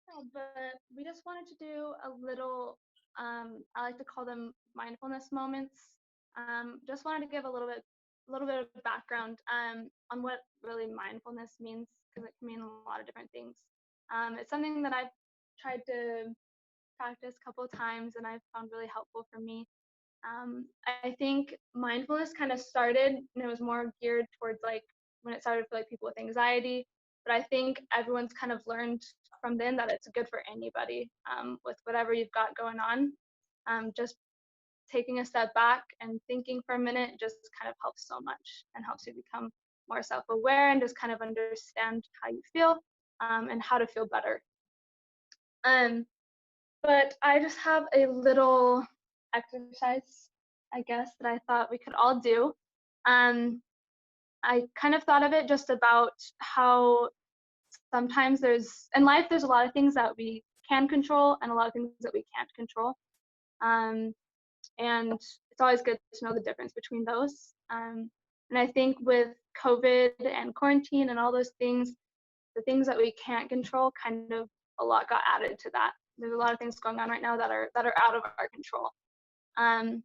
No, but we just wanted to do a little, I like to call them mindfulness moments. Just wanted to give a little bit of background on what really mindfulness means, because it can mean a lot of different things. It's something that I've tried to practice a couple of times and I've found really helpful for me. I think mindfulness kind of started and it was more geared towards like when it started for like people with anxiety. But I think everyone's kind of learned from then that it's good for anybody with whatever you've got going on. Just taking a step back and thinking for a minute just kind of helps so much and helps you become more self-aware and just kind of understand how you feel and how to feel better. Um, but I just have a little exercise, I guess, that I thought we could all do. Um, I kind of thought of it just about how sometimes in life, there's a lot of things that we can control and a lot of things that we can't control. Um, and it's always good to know the difference between those. And I think with COVID and quarantine and all those things, the things that we can't control, kind of a lot got added to that. There's a lot of things going on right now that are out of our control. Um,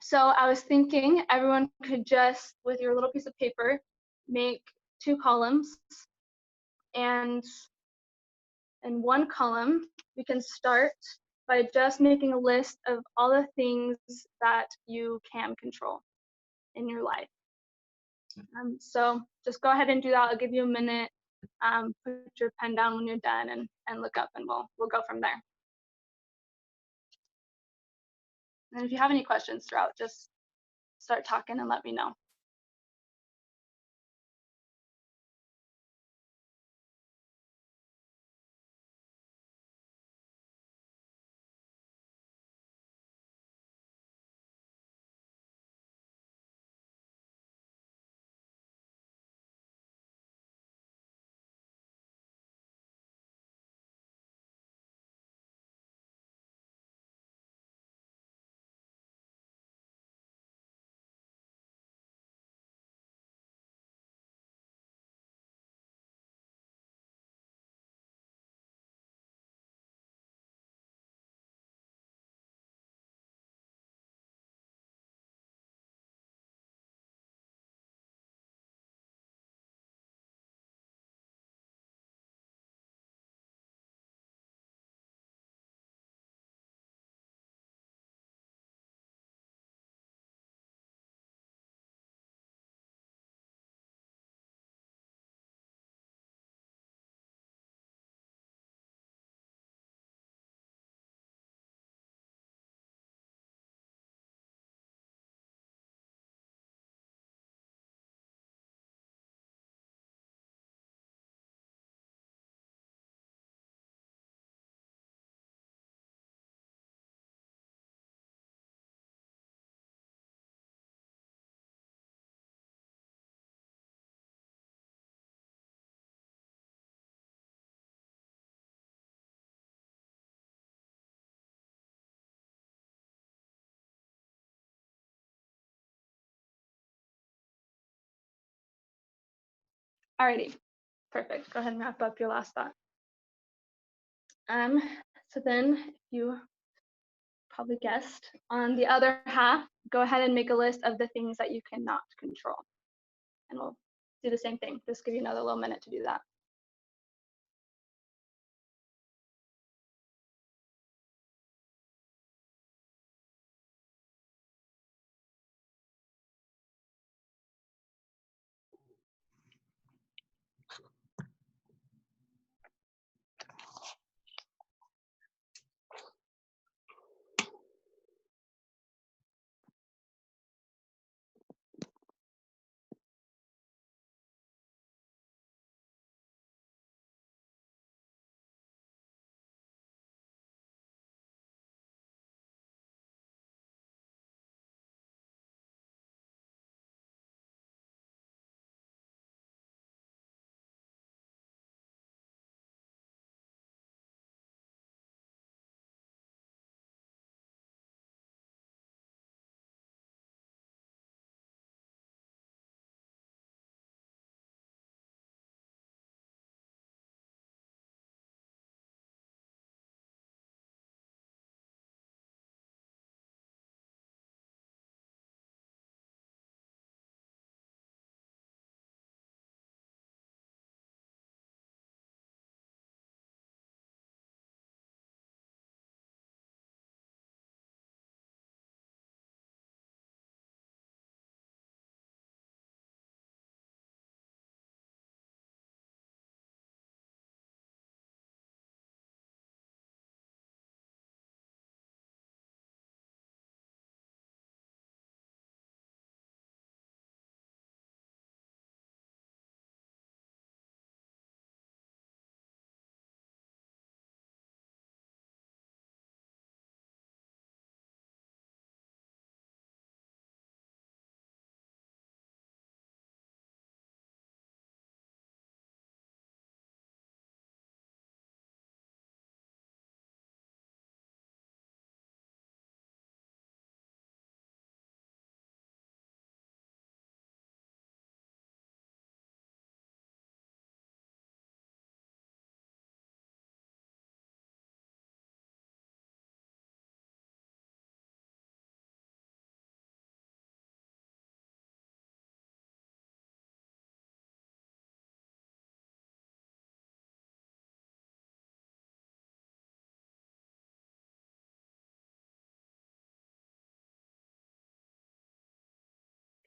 so I was thinking everyone could just, with your little piece of paper, make two columns, and in one column we can start by just making a list of all the things that you can control in your life. So just go ahead and do that. I'll give you a minute. Put your pen down when you're done and look up, and we'll go from there. And if you have any questions throughout, just start talking and let me know. Alrighty, perfect. Go ahead and wrap up your last thought. Um, so then, if you probably guessed, on the other half, go ahead and make a list of the things that you cannot control. And we'll do the same thing. Just give you another little minute to do that.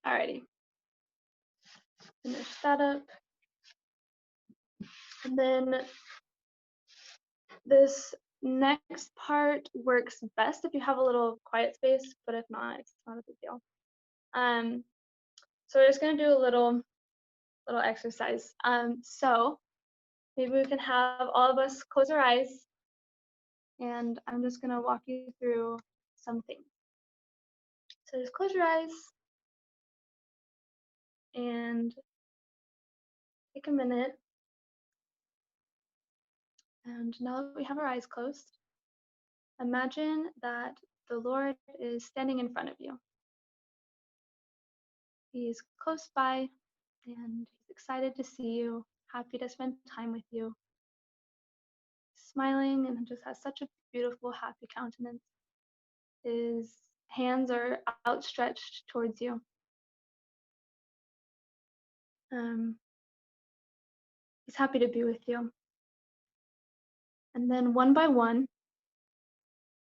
Alrighty, finish that up. And then this next part works best if you have a little quiet space, but if not, it's not a big deal. Um, so we're just gonna do a little exercise. So maybe we can have all of us close our eyes, and I'm just gonna walk you through something. So just close your eyes and take a minute. And now that we have our eyes closed, imagine that the Lord is standing in front of you. He's close by and he's excited to see you, happy to spend time with you, smiling and just has such a beautiful, happy countenance. His hands are outstretched towards you. Um, he's happy to be with you. And then one by one,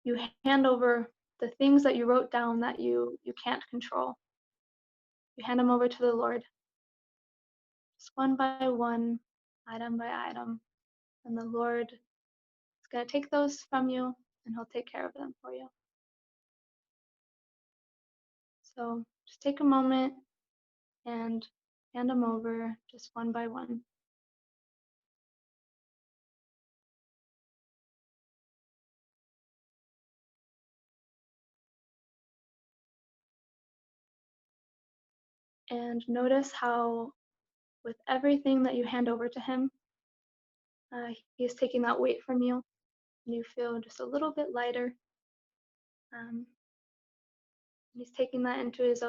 you hand over the things that you wrote down that you can't control. You hand them over to the Lord, just one by one, item by item. And the Lord is going to take those from you and he'll take care of them for you. So just take a moment and hand them over just one by one. And notice how, with everything that you hand over to him, he is taking that weight from you, and you feel just a little bit lighter. Um, he's taking that into his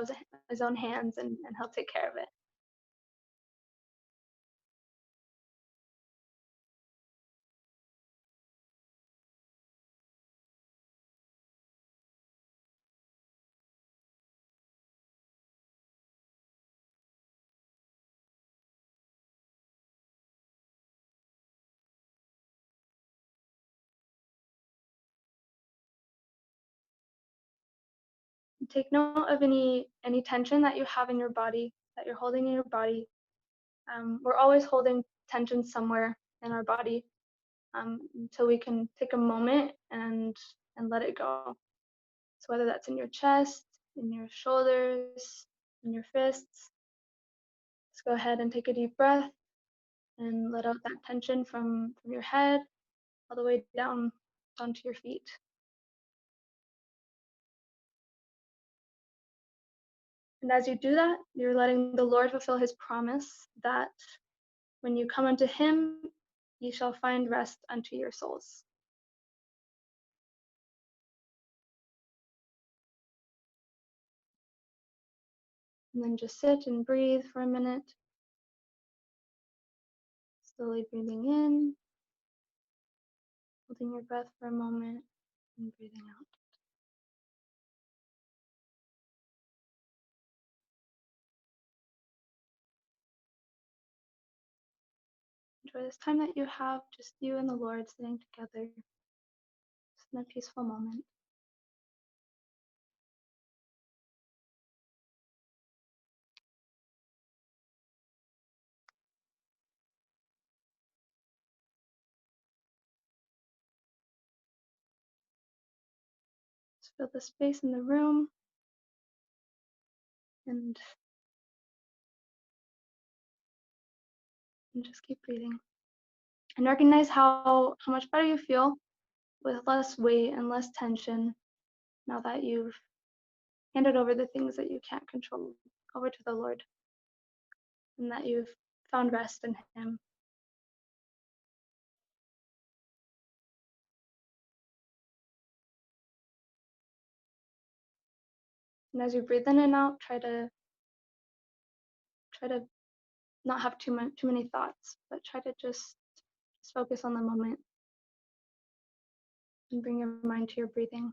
own hands, and he'll take care of it. Take note of any tension that you have in your body, that you're holding in your body. We're always holding tension somewhere in our body, until we can take a moment and let it go. So whether that's in your chest, in your shoulders, in your fists, just go ahead and take a deep breath and let out that tension from your head all the way down to your feet. And as you do that, you're letting the Lord fulfill his promise that when you come unto him, ye shall find rest unto your souls. And then just sit and breathe for a minute, slowly breathing in, holding your breath for a moment, and breathing out. Enjoy this time that you have, just you and the Lord sitting together, just in a peaceful moment. Just feel the space in the room and just keep breathing. And recognize how much better you feel with less weight and less tension now that you've handed over the things that you can't control over to the Lord, and that you've found rest in him. And as you breathe in and out, try to not have too many thoughts, but try to just focus on the moment and bring your mind to your breathing.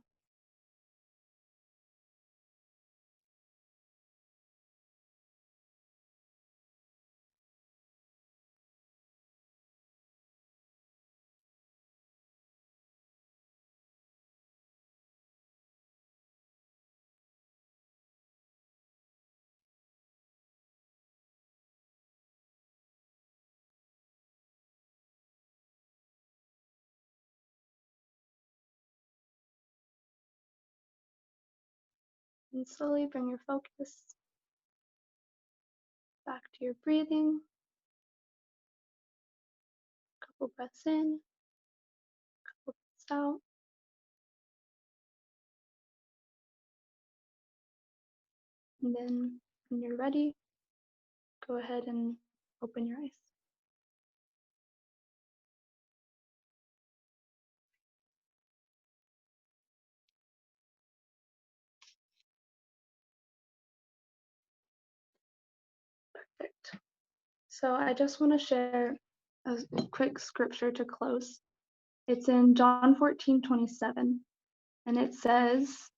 And slowly bring your focus back to your breathing. Couple breaths in, couple breaths out. And then when you're ready, go ahead and open your eyes. Perfect. So I just want to share a quick scripture to close. It's in John 14:27, and it says,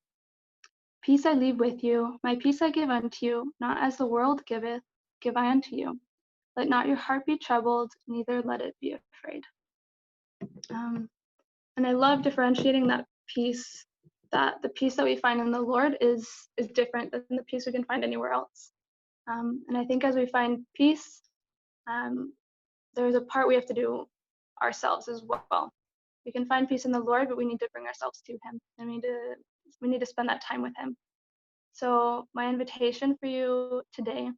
"Peace I leave with you, my peace I give unto you, not as the world giveth, give I unto you. Let not your heart be troubled, neither let it be afraid." And I love differentiating that peace, that the peace that we find in the Lord is different than the peace we can find anywhere else. And I think as we find peace, there's a part we have to do ourselves as well. We can find peace in the Lord, but we need to bring ourselves to Him, and we need to spend that time with Him. So my invitation for you today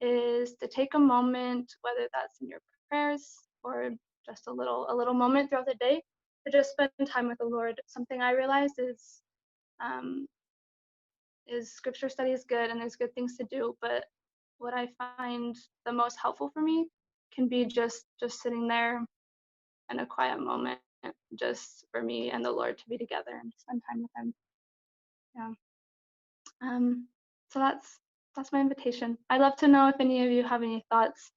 is to take a moment, whether that's in your prayers or just a little moment throughout the day, to just spend time with the Lord. Something I realized is scripture study is good and there's good things to do, but what I find the most helpful for me can be just sitting there in a quiet moment, just for me and the Lord to be together and spend time with Him. Yeah. So that's my invitation. I'd love to know if any of you have any thoughts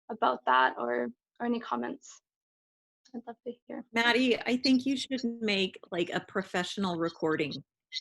about that or any comments. I'd love to hear. Maddie, I think you should make like a professional recording